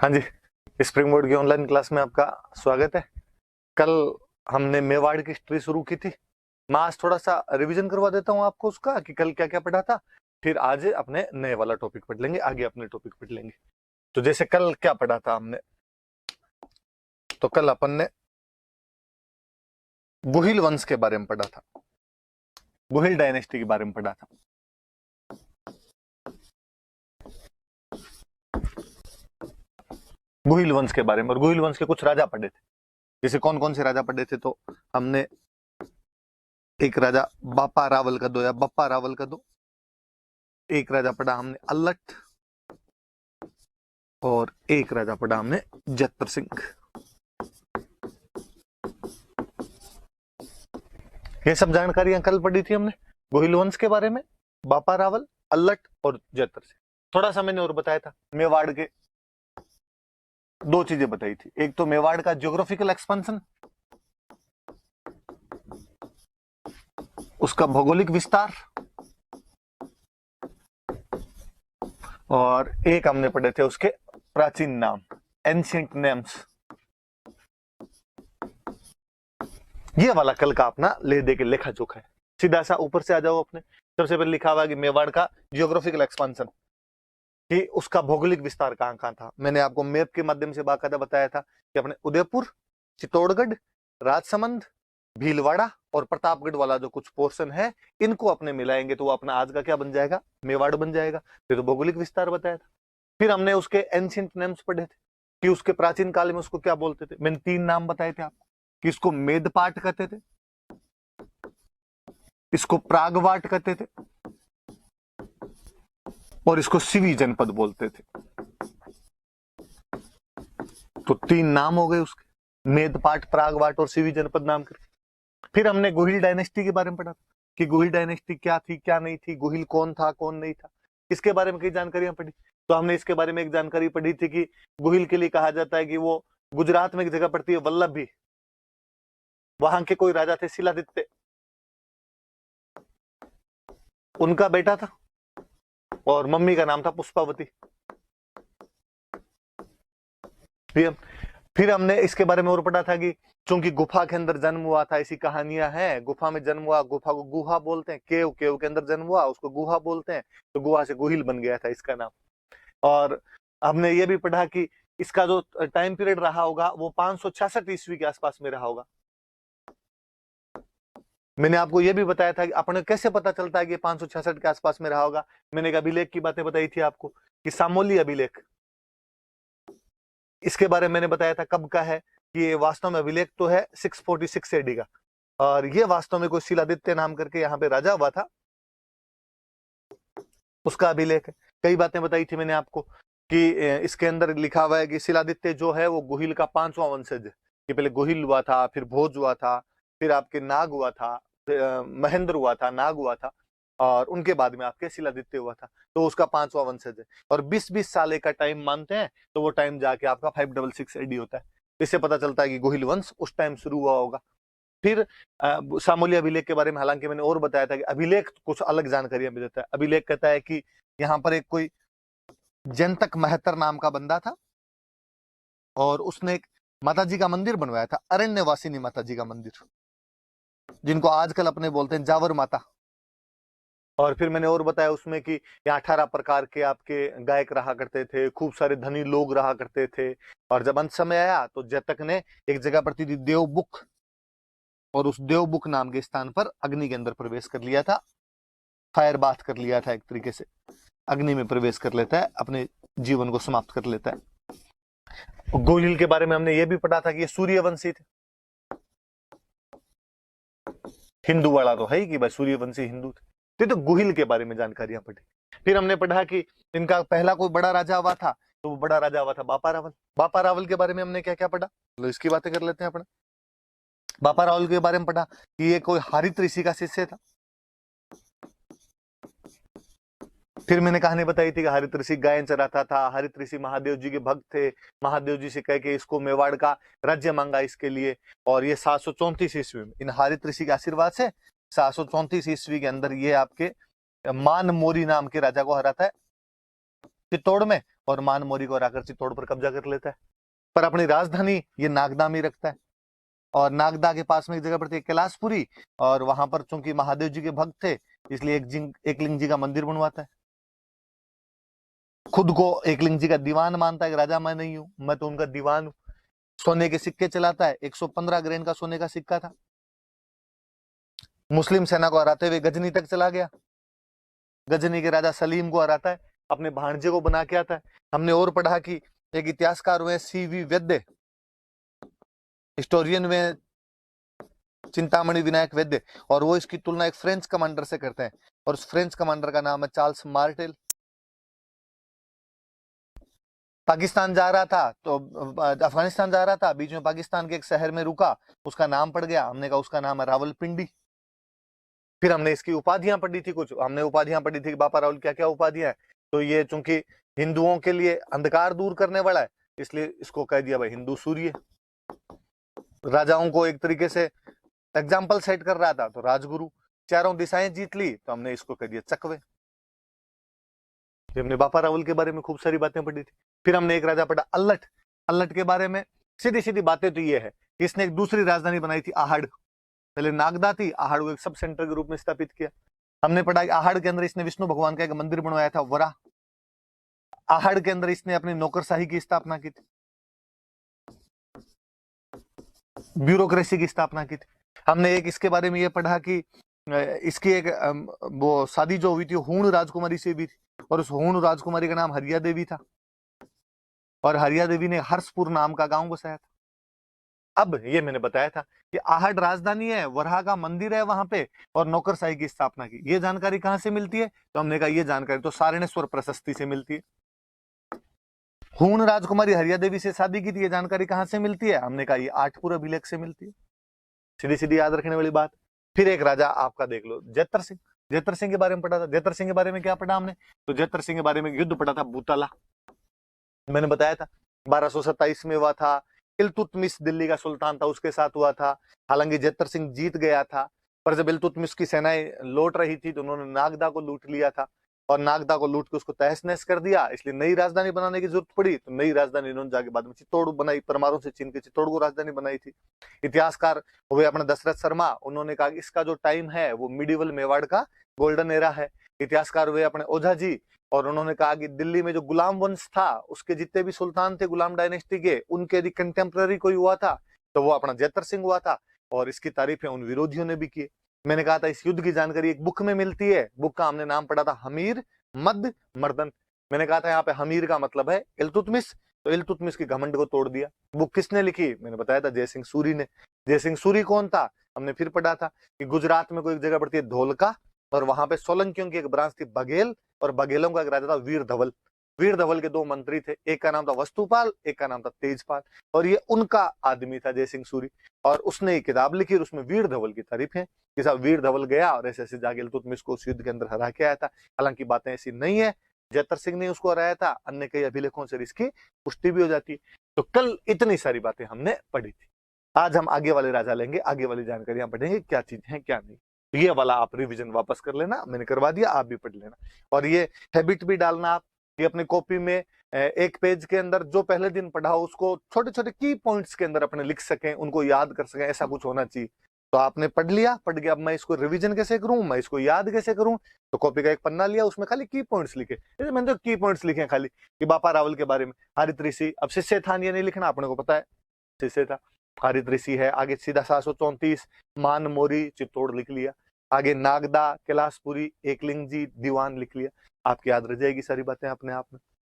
हाँ जी, spring board की online class में आपका स्वागत है। कल हमने मेवाड़ की हिस्ट्री शुरू की थी। मैं आज थोड़ा सा रिवीजन करवा देता हूँ आपको उसका कि कल क्या क्या पढ़ा था। फिर आज अपने नए वाला टॉपिक पढ़ लेंगे, आगे अपने टॉपिक पढ़ लेंगे। तो जैसे कल क्या पढ़ा था हमने, तो कल अपन ने गुहिल वंश के बारे में पढ़ा था, गुहिल डायनेस्टी के बारे में पढ़ा था। गुहिल वंश के बारे में, और गुहिल वंश के कुछ राजा पढ़े थे। जैसे कौन कौन से राजा पढ़े थे, तो हमने एक राजा बापा रावल का दो या बप्पा रावल का दो, एक राजा पढ़ा हमने अल्लट, और एक राजा पढ़ा हमने जत्र सिंह। ये सब जानकारियां कल पढ़ी थी हमने गुहिल वंश के बारे में, बापा रावल, अल्लट और जत्र सिंह। थोड़ा सा मैंने और बताया था, मेवाड़ के दो चीजें बताई थी। एक तो मेवाड़ का ज्योग्राफिकल एक्सपेंशन, उसका भौगोलिक विस्तार, और एक हमने पढ़े थे उसके प्राचीन नाम, एंशिएंट नेम्स। ये वाला कल का अपना ले दे के लेखा जोखा है। सीधा सा ऊपर से आ जाओ अपने। सबसे पहले लिखा हुआ कि मेवाड़ का जियोग्राफिकल एक्सपेंशन, कि उसका भौगोलिक विस्तार कहां कहां था। मैंने आपको मैप के माध्यम से बाकायदा बताया था कि अपने उदयपुर, चित्तौड़गढ़, राजसमंद, भीलवाड़ा और प्रतापगढ़ वाला जो कुछ पोर्शन है, इनको अपने मिलाएंगे तो वो अपना आज का क्या बन जाएगा, मेवाड़ बन जाएगा। फिर तो भौगोलिक विस्तार बताया था। फिर हमने उसके एंशिएंट नेम्स पढ़े थे कि उसके प्राचीन काल में उसको क्या बोलते थे। मैंने 3 नाम बताए थे आपको, कि इसको मेदपाट कहते थे, इसको प्रागवाट कहते थे, और इसको सिवी जनपद बोलते थे। तो 3 नाम हो गए उसके, मेदपाट, प्रागवाट और सिवी जनपद नाम करके। फिर हमने गुहिल डायनेस्टी के बारे में पढ़ा कि गुहिल डायनेस्टी क्या थी क्या नहीं थी, गुहिल कौन था कौन नहीं था, इसके बारे में कई जानकारियां पढ़ी। तो हमने इसके बारे में एक जानकारी पढ़ी थी कि गुहिल के लिए कहा जाता है कि वो गुजरात में एक जगह पड़ती है वल्लभी, वहां के कोई राजा थे शिलादित्य, उनका बेटा था, और मम्मी का नाम था पुष्पावती। फिर हमने इसके बारे में और पढ़ा था कि चूंकि गुफा के अंदर जन्म हुआ था, ऐसी कहानियां हैं, गुफा में जन्म हुआ, गुफा को गुहा बोलते हैं, केव केव के अंदर जन्म हुआ, उसको गुहा बोलते हैं, तो गुहा से गुहिल बन गया था इसका नाम। और हमने ये भी पढ़ा कि इसका जो टाइम पीरियड रहा होगा वो 566 ईस्वी के आसपास में रहा होगा। मैंने आपको यह भी बताया था कि अपने कैसे पता चलता है कि 566 के आसपास में रहा होगा। मैंने एक अभिलेख की बातें बताई थी आपको कि सामोली अभिलेख, इसके बारे में मैंने बताया था कब का है, कि ये वास्तव में अभिलेख तो है 646 एडी का, और ये वास्तव में कोई शिलादित्य नाम करके यहाँ पे राजा हुआ था, उसका अभिलेख है। कई बातें बताई थी मैंने आपको कि इसके अंदर लिखा हुआ है कि शिलादित्य जो है वो गुहिल का 5वां वंशज है, कि पहले गुहिल हुआ था, फिर भोज हुआ था, फिर आपके नाग हुआ था, महेंद्र हुआ था, नाग हुआ था, और उनके बाद में आपके शिलादित्य हुआ था। तो उसका 5वां वंशज है, और 20-20 साल का टाइम मानते हैं, तो वो टाइम जाके आपका 566 एडी होता है। इससे पता चलता है कि गुहिल वंश उस टाइम शुरू हुआ होगा। फिर सामोली अभिलेख के बारे में हालांकि मैंने और बताया था कि अभिलेख कुछ अलग जानकारियां भी देता है। अभिलेख कहता है कि यहाँ पर एक कोई जयंतक महतर नाम का बंदा था, और उसने एक माता जी का मंदिर बनवाया था, अरण्यवासिनी माता जी का मंदिर, जिनको आजकल अपने बोलते हैं जावर माता। और फिर मैंने और बताया उसमें कि यहाँ 18 प्रकार के आपके गायक रहा करते थे, खूब सारे धनी लोग रहा करते थे। और जब अंत समय आया तो जयतक ने एक जगह पड़ती थी देवबुक, और उस देवबुक नाम के स्थान पर अग्नि के अंदर प्रवेश कर लिया था, फायर बाथ कर लिया था, एक तरीके से अग्नि में प्रवेश कर लेता है, अपने जीवन को समाप्त कर लेता है। गुहिल के बारे में हमने ये भी पढ़ा था कि ये सूर्यवंशी थे। हिंदू वाला तो है ही कि भाई सूर्यवंशी हिंदू थे, तो गुहिल के बारे में जानकारियां पढ़ी। फिर हमने पढ़ा कि इनका पहला कोई बड़ा राजा हुआ था, तो वो बड़ा राजा हुआ था बापा रावल। बापा रावल के बारे में हमने क्या क्या पढ़ा, तो इसकी बातें कर लेते हैं अपने। बापा रावल के बारे में पढ़ा कि ये कोई हरित ऋषि का शिष्य था। फिर मैंने कहानी बताई थी कि हरित ऋषि गाय चराता था, हरित ऋषि महादेव जी के भक्त थे, महादेव जी से कह के इसको मेवाड़ का राज्य मांगा इसके लिए। और ये 734 ईस्वी में इन हरित ऋषि के आशीर्वाद से 734 ईस्वी के अंदर ये आपके मान मोरी नाम के राजा को हराता है चित्तौड़ में, और मान मोरी को हराकर चित्तौड़ पर कब्जा कर लेता है, पर अपनी राजधानी ये नागदा में रखता है। और नागदा के पास में एक जगह पर थी कैलाशपुरी, और वहां पर चूंकि महादेव जी के भक्त थे इसलिए एकलिंग जी का मंदिर बनवाता है। खुद को एकलिंग जी का दीवान मानता है कि राजा मैं नहीं हूं, मैं तो उनका दीवान हूं। सोने के सिक्के चलाता है, 115 ग्रेन का सोने का सिक्का था। मुस्लिम सेना को हराते हुए गजनी तक चला गया, गजनी के राजा सलीम को हराता है, अपने भांजे को बना के आता है। हमने और पढ़ा कि एक इतिहासकार हुए CV वैद्य, हिस्टोरियन में चिंतामणि विनायक वैद्य, और वो इसकी तुलना एक फ्रेंच कमांडर से करते हैं, और उस फ्रेंच कमांडर का नाम है चार्ल्स मार्टेल। पाकिस्तान जा रहा था तो अफगानिस्तान जा रहा था, बीच में पाकिस्तान के एक शहर में रुका, उसका नाम पड़ गया, हमने कहा उसका नाम है रावलपिंडी। फिर हमने इसकी उपाधियां पढ़ी थी, कुछ हमने उपाधियां पढ़ी थी कि बापा रावल क्या क्या उपाधियां है। तो ये चूंकि हिंदुओं के लिए अंधकार दूर करने वाला है इसलिए इसको कह दिया भाई हिंदू सूर्य। राजाओं को एक तरीके से एग्जाम्पल सेट कर रहा था, तो राजगुरु। चारों दिशाएं जीत ली तो हमने इसको कह दिया चकवे। हमने बापा रावल के बारे में खूब सारी बातें पढ़ी थी। फिर हमने एक राजा पढ़ा अल्लट। अल्लट के बारे में सीधी सीधी बातें तो ये है कि इसने एक दूसरी राजधानी बनाई थी आहड़। पहले नागदा थी, आहड़ को एक सब सेंटर के रूप में स्थापित किया। हमने पढ़ा कि आहड़ के अंदर इसने विष्णु भगवान का एक मंदिर बनवाया था वरा। आहड़ के अंदर इसने अपनी नौकरशाही की स्थापना की थी, ब्यूरोक्रेसी की स्थापना की थी। हमने एक इसके बारे में ये पढ़ा कि इसकी एक वो शादी जो हुई थी हूण राजकुमारी से भी थी, और उस हूण राजकुमारी का नाम हरिया देवी था, और हरिया देवी ने हर्षपुर नाम का गांव बसाया था। अब ये मैंने बताया था कि आहड़ राजधानी है, वराह का मंदिर है वहां पे, और नौकरशाही की स्थापना की। ये जानकारी कहां से मिलती है? तो हमने कहा ये जानकारी तो सारणेश्वर प्रशस्ति से मिलती है। हूण राजकुमारी हरिया देवी से शादी की थी, ये जानकारी कहां से मिलती है? हमने कहा ये आठपुर अभिलेख से मिलती है। सीधी सीधी याद रखने वाली बात। फिर एक राजा आपका देख लो जैतर सिंह। जैतर सिंह के बारे में पढ़ा था। जैतर सिंह के बारे में क्या पढ़ा हमने? तो जैतर सिंह के बारे में युद्ध पढ़ा था बूताला, मैंने बताया था 1227 में हुआ था। इल्तुतमिश दिल्ली का सुल्तान था, उसके साथ हुआ था। हालांकि जैतर सिंह जीत गया था, पर जब इल्तुतमिश की सेनाएं लौट रही थी तो उन्होंने नागदा को लूट लिया था, और नागदा को लूट के उसको तहस नहस कर दिया। इसलिए नई राजधानी बनाने की जरूरत पड़ी, तो नई राजधानी इन्होंने जाके बाद में चित्तौड़ बनाई। परमारों से छीन के चित्तौड़ को राजधानी बनाई थी। इतिहासकार हुए अपने दशरथ शर्मा, उन्होंने कहा इसका जो टाइम है वो मिडिवल मेवाड़ का गोल्डन एरा है। इतिहासकार हुए अपने ओझा जी, और उन्होंने कहा कि दिल्ली में जो गुलाम वंश था उसके जितने भी सुल्तान थे गुलाम डायनेस्टी के, उनके यदि कंटेम्प्रेरी कोई हुआ था तो वो अपना जैतर सिंह हुआ था, और इसकी तारीफें उन विरोधियों ने भी की। मैंने कहा था इस युद्ध की जानकारी एक बुक में मिलती है, बुक का हमने नाम पढ़ा था हमीर मद मर्दन। मैंने कहा था यहाँ पे हमीर का मतलब है इल्तुतमिश, तो इल्तुतमिश की घमंड को तोड़ दिया। बुक किसने लिखी? मैंने बताया था जय सिंह सूरी ने। जय सिंह सूरी कौन था? हमने फिर पढ़ा था कि गुजरात में कोई एक जगह पड़ती है धोलका, और वहां पे सोलंकियों की एक ब्रांच थी बघेल, और बघेलों का एक राजा था वीर धवल। वीर धवल के दो मंत्री थे, एक का नाम था वस्तुपाल, एक का नाम था तेजपाल, और ये उनका आदमी था जय सिंह सूरी। और उसने एक किताब लिखी और उसमें वीर धवल की तारीफ है कि साहब वीर धवल गया और ऐसे ऐसे जाके इल्तुतमिश को उस युद्ध के अंदर हरा के आया था। हालांकि बातें ऐसी नहीं है, जैतर सिंह ने उसको हराया था, अन्य कई अभिलेखों से इसकी पुष्टि भी हो जाती है। तो कल इतनी सारी बातें हमने पढ़ी थी। आज हम आगे वाले राजा लेंगे, आगे वाली जानकारियां पढ़ेंगे, क्या चीजें हैं क्या नहीं। ये वाला आप रिवीजन वापस कर लेना, मैंने करवा दिया, आप भी पढ़ लेना। और ये हैबिट भी डालना आप कि अपनी कॉपी में एक पेज के अंदर जो पहले दिन पढ़ा हो उसको छोटे छोटे की पॉइंट्स के अंदर अपने लिख सकें, उनको याद कर सकें, ऐसा कुछ होना चाहिए। तो आपने पढ़ लिया, पढ़ गया, अब मैं इसको रिवीजन कैसे करूं, मैं इसको याद कैसे करूं? तो कॉपी का एक पन्ना लिया, उसमें खाली की पॉइंट्स लिखे। जैसे मैंने तो की पॉइंट्स लिखे खाली कि बापा रावल के बारे में, हरित ऋषि। अब शिष्य था ये नहीं लिखना, अपने को पता है शिष्य था, हरित ऋषि है। आगे सीधा 734 मान मोरी चित्तौड़ लिख लिया। आगे नागदा कैलाशपुरी एकलिंग जी दीवान लिख लिया। आपकी याद रह जाएगी सारी बातें अपने आप में।